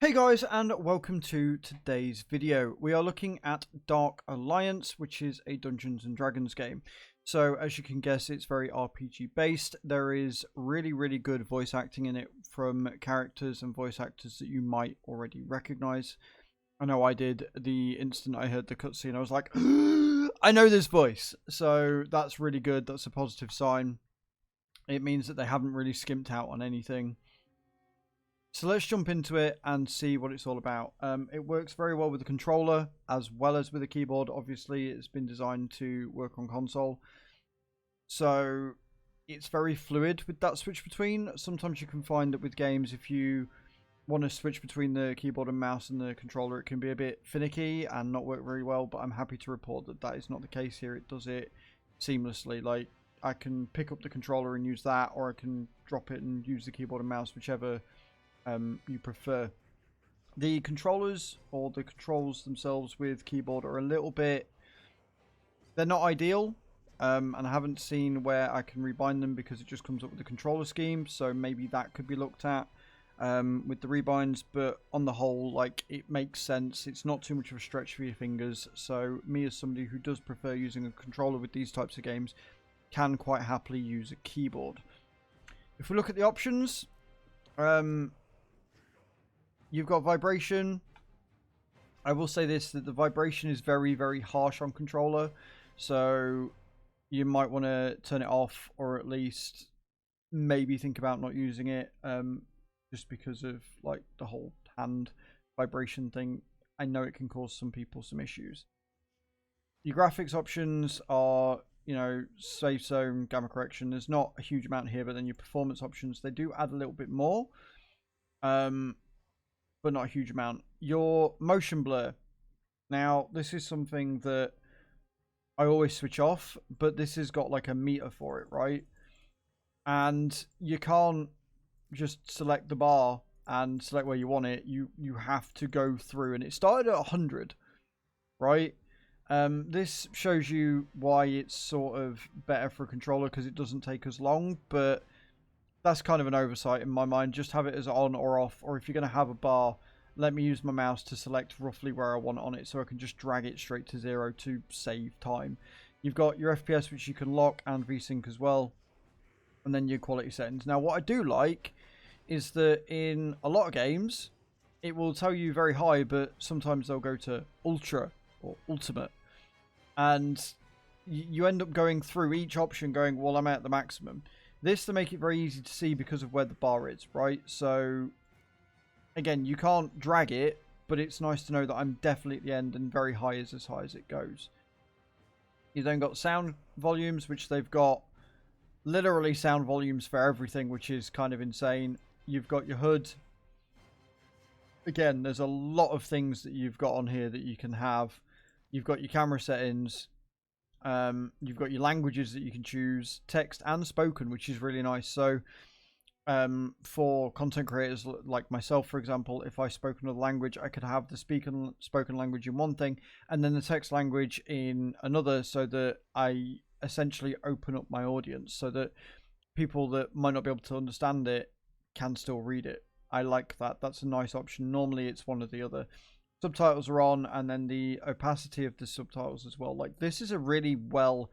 Hey guys, and welcome to today's video. We are looking at Dark Alliance, which is a Dungeons and Dragons game. So as you can guess, it's very RPG based. There is really good voice acting in it from characters and voice actors that you might already recognize. I know I did. The instant I heard the cutscene, I was like, I know this voice. So that's really good. That's a positive sign. It means that they haven't really skimped out on anything. So let's jump into it and see what it's all about. It works very well with the controller as well as with the keyboard. Obviously, it's been designed to work on console. So it's very fluid with that switch between. Sometimes you can find that with games, if you want to switch between the keyboard and mouse and the controller, it can be a bit finicky and not work very well. But I'm happy to report that that is not the case here. It does it seamlessly. Like, I can pick up the controller and use that, or I can drop it and use the keyboard and mouse, whichever you prefer. The controllers or the controls themselves with keyboard are a little bit, they're not ideal, and I haven't seen where I can rebind them because it just comes up with the controller scheme, so maybe that could be looked at with the rebinds. But on the whole, like, it makes sense. It's not too much of a stretch for your fingers, so me as somebody who does prefer using a controller with these types of games can quite happily use a keyboard. If we look at the options, you've got vibration. I will say this, that the vibration is very harsh on controller. So you might want to turn it off, or at least maybe think about not using it. Just because of like the whole hand vibration thing. I know it can cause some people some issues. Your graphics options are, you know, safe zone, gamma correction. There's not a huge amount here, but then your performance options, they do add a little bit more. But not a huge amount. Your motion blur. Now, this is something that I always switch off, but this has got like a meter for it, right? And you can't just select the bar and select where you want it. You have to go through, and it started at 100, right? This shows you why it's sort of better for a controller, because it doesn't take as long, but that's kind of an oversight in my mind. Just have it as on or off, or if you're going to have a bar, let me use my mouse to select roughly where I want on it, so I can just drag it straight to 0 to save time. You've got your FPS, which you can lock, and VSync as well, and then your quality settings. Now, what I do like is that in a lot of games, it will tell you very high, but sometimes they'll go to ultra or ultimate, and you end up going through each option going, well, I'm at the maximum. This to make it very easy to see because of where the bar is, right? So, again, you can't drag it, but it's nice to know that I'm definitely at the end, and very high is as high as it goes. You then got sound volumes, which they've got literally sound volumes for everything, which is kind of insane. You've got your HUD. Again, there's a lot of things that you've got on here that you can have. You've got your camera settings. You've got your languages that you can choose, text and spoken, which is really nice. So for content creators like myself, for example, if I spoke another language, I could have the spoken language in one thing and then the text language in another, so that I essentially open up my audience so that people that might not be able to understand it can still read it. I like that. That's a nice option. Normally it's one or the other. Subtitles are on, and then the opacity of the subtitles as well. Like, this is a really well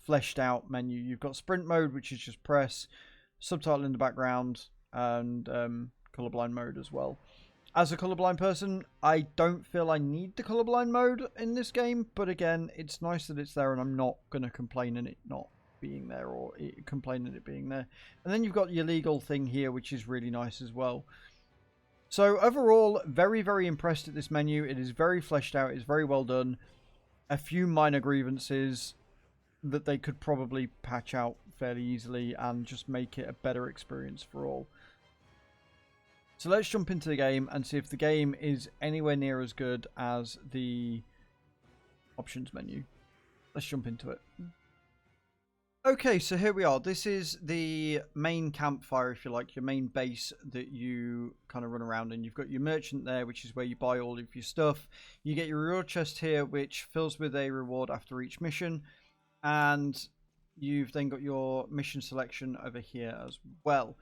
fleshed out menu. You've got sprint mode, which is just press, subtitle in the background, and colorblind mode as well. As a colorblind person, I don't feel I need the colorblind mode in this game, but again, it's nice that it's there, and I'm not going to complain in it not being there, or complain at it being there. And then you've got your legal thing here, which is really nice as well. So overall, very impressed at this menu. It is very fleshed out. It's very well done. A few minor grievances that they could probably patch out fairly easily and just make it a better experience for all. So let's jump into the game and see if the game is anywhere near as good as the options menu. Let's jump into it. Okay, so here we are. This is the main campfire, if you like, your main base that you kind of run around in. You've got your merchant there, which is where you buy all of your stuff. You get your reward chest here, which fills with a reward after each mission. And you've then got your mission selection over here as well.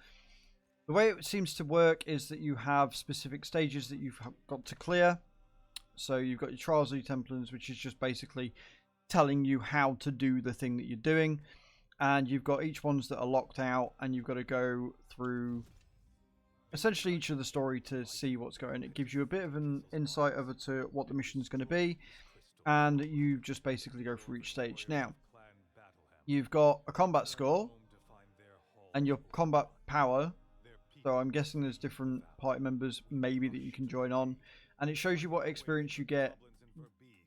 The way it seems to work is that you have specific stages that you've got to clear. So you've got your Trials of your Templars, which is just basically telling you how to do the thing that you're doing. And you've got each ones that are locked out, and you've got to go through essentially each of the story to see what's going on. It gives you a bit of an insight over to what the mission's going to be, and you just basically go through each stage. Now, you've got a combat score and your combat power. So I'm guessing there's different party members maybe that you can join on, and it shows you what experience you get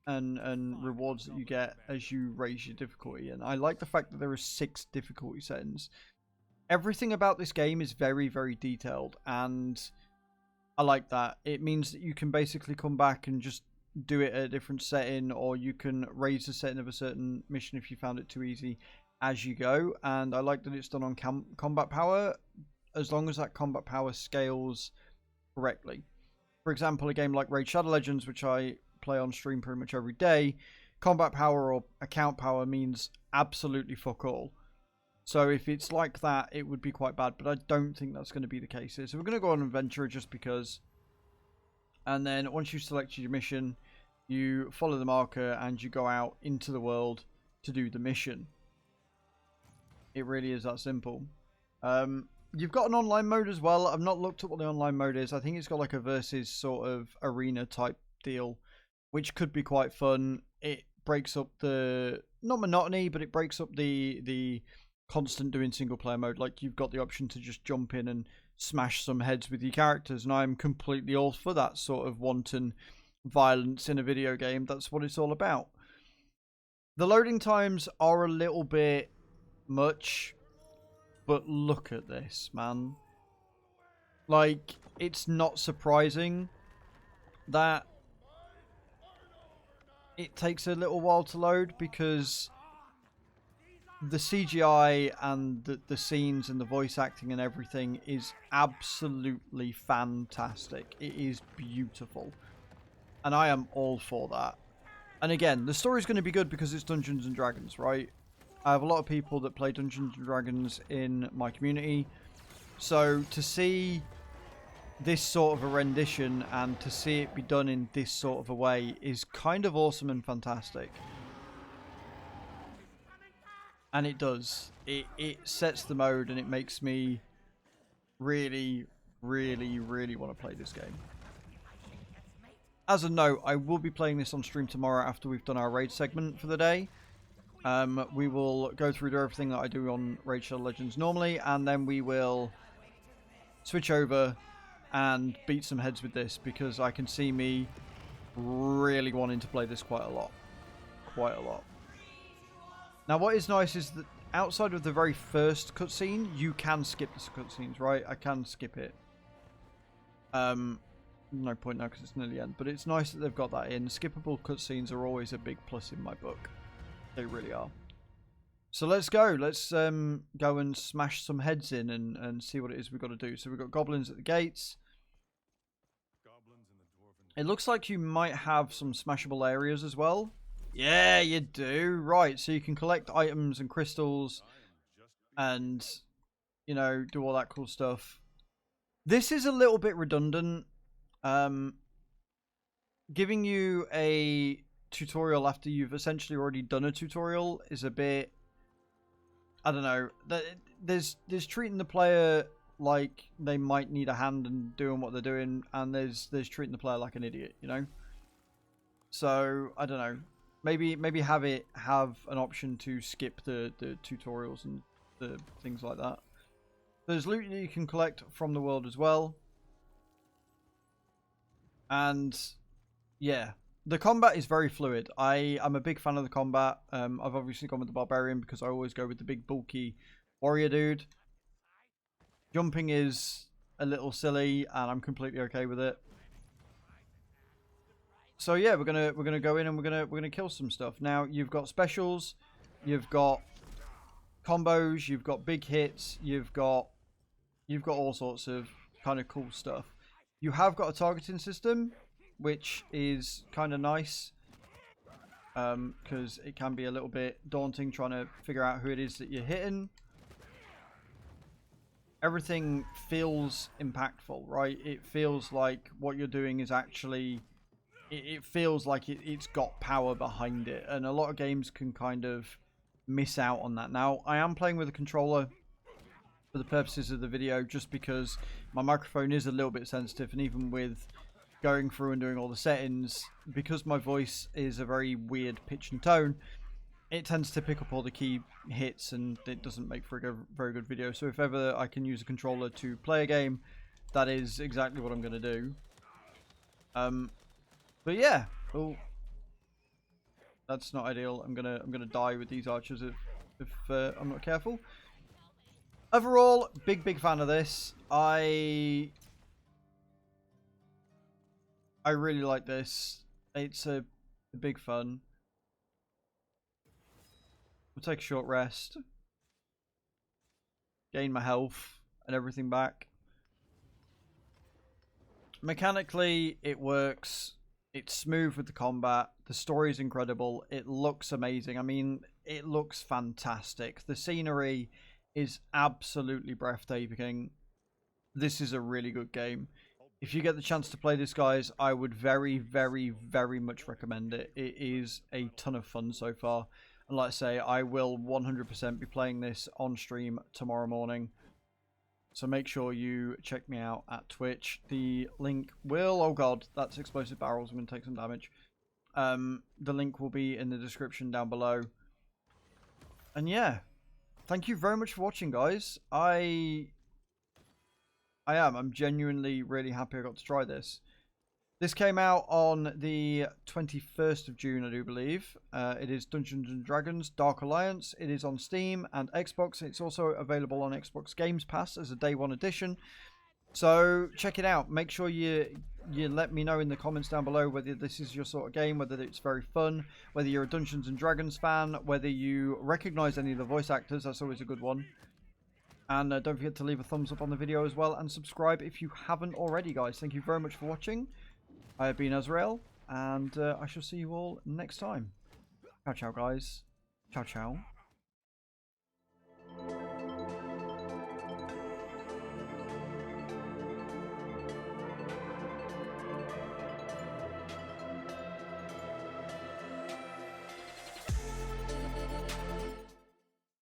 and rewards that you get as you raise your difficulty. And I like the fact that there are 6 difficulty settings. Everything about this game is very, very detailed, and I like that. It means that you can basically come back and just do it at a different setting, or you can raise the setting of a certain mission if you found it too easy as you go. And I like that it's done on combat power, as long as that combat power scales correctly. For example, a game like Raid Shadow Legends, which I play on stream pretty much every day, combat power or account power means absolutely fuck all. So if it's like that, it would be quite bad, but I don't think that's going to be the case here. So we're going to go on Adventurer just because. And then once you've selected your mission, you follow the marker and you go out into the world to do the mission. It really is that simple. You've got an online mode as well. I've not looked at what the online mode is. I think it's got like a versus sort of arena type deal, which could be quite fun. It breaks up the, not monotony, but it breaks up the constant doing single player mode. Like, you've got the option to just jump in and smash some heads with your characters, and I'm completely all for that sort of wanton violence in a video game. That's what it's all about. The loading times are a little bit much, but look at this, man. Like, it's not surprising that it takes a little while to load, because the CGI and the scenes and the voice acting and everything is absolutely fantastic. It is beautiful, and I am all for that. And again, the story's going to be good because it's Dungeons and Dragons, right? I have a lot of people that play Dungeons and Dragons in my community, so to see this sort of a rendition and to see it be done in this sort of a way is kind of awesome and fantastic. And it does. It sets the mode, and it makes me really, really, really want to play this game. As a note, I will be playing this on stream tomorrow after we've done our raid segment for the day. We will go through everything that I do on Raid Shadow Legends normally, and then we will switch over and beat some heads with this, because I can see me really wanting to play this quite a lot. Quite a lot. Now, what is nice is that outside of the very first cutscene, you can skip the cutscenes, right? I can skip it. No point now because it's near the end, but it's nice that they've got that in. Skippable cutscenes are always a big plus in my book. They really are. So let's go. Let's go and smash some heads in and see what it is we've got to do. So we've got goblins at the gates. It looks like you might have some smashable areas as well. Yeah, you do. Right, so you can collect items and crystals and, you know, do all that cool stuff. This is a little bit redundant. Giving you a tutorial after you've essentially already done a tutorial is a bit, I don't know. There's treating the player like they might need a hand and doing what they're doing, and there's treating the player like an idiot, you know? So, I don't know. Maybe have an option to skip the tutorials and the things like that. There's loot that you can collect from the world as well. And yeah, the combat is very fluid. I'm a big fan of the combat. I've obviously gone with the barbarian because I always go with the big bulky warrior dude. Jumping is a little silly, and I'm completely okay with it. So yeah, we're gonna go in and we're gonna kill some stuff. Now, you've got specials, you've got combos, you've got big hits, you've got all sorts of kind of cool stuff. You have got a targeting system, which is kind of nice, because it can be a little bit daunting trying to figure out who it is that you're hitting. everything feels impactful, right? It feels like what you're doing is actually, it feels like it's got power behind it, and a lot of games can kind of miss out on that. Now, I am playing with a controller for the purposes of the video, just because my microphone is a little bit sensitive, and even with going through and doing all the settings, because my voice is a very weird pitch and tone, it tends to pick up all the key hits, and it doesn't make for a very good video. So if ever I can use a controller to play a game, that is exactly what I'm going to do. But yeah, oh, that's not ideal. I'm gonna die with these archers if I'm not careful. Overall, big fan of this. I really like this. It's a big fun. We'll take a short rest. Gain my health and everything back. Mechanically, it works. It's smooth with the combat. The story is incredible. It looks amazing. I mean, it looks fantastic. The scenery is absolutely breathtaking. This is a really good game. If you get the chance to play this, guys, I would very much recommend it. It is a ton of fun so far. And like I say, I will 100% be playing this on stream tomorrow morning. So make sure you check me out at Twitch. The link will... Oh god, that's explosive barrels. I'm going to take some damage. The link will be in the description down below. And yeah, thank you very much for watching, guys. I'm genuinely really happy I got to try this. This came out on the 21st of June, I do believe. It is Dungeons & Dragons Dark Alliance. It is on Steam and Xbox. It's also available on Xbox Games Pass as a Day 1 edition. So check it out. Make sure you let me know in the comments down below whether this is your sort of game, whether it's very fun, whether you're a Dungeons & Dragons fan, whether you recognise any of the voice actors. That's always a good one. And don't forget to leave a thumbs up on the video as well, and subscribe if you haven't already, guys. Thank you very much for watching. I have been Azrael, and I shall see you all next time. Ciao, ciao, guys. Ciao, ciao.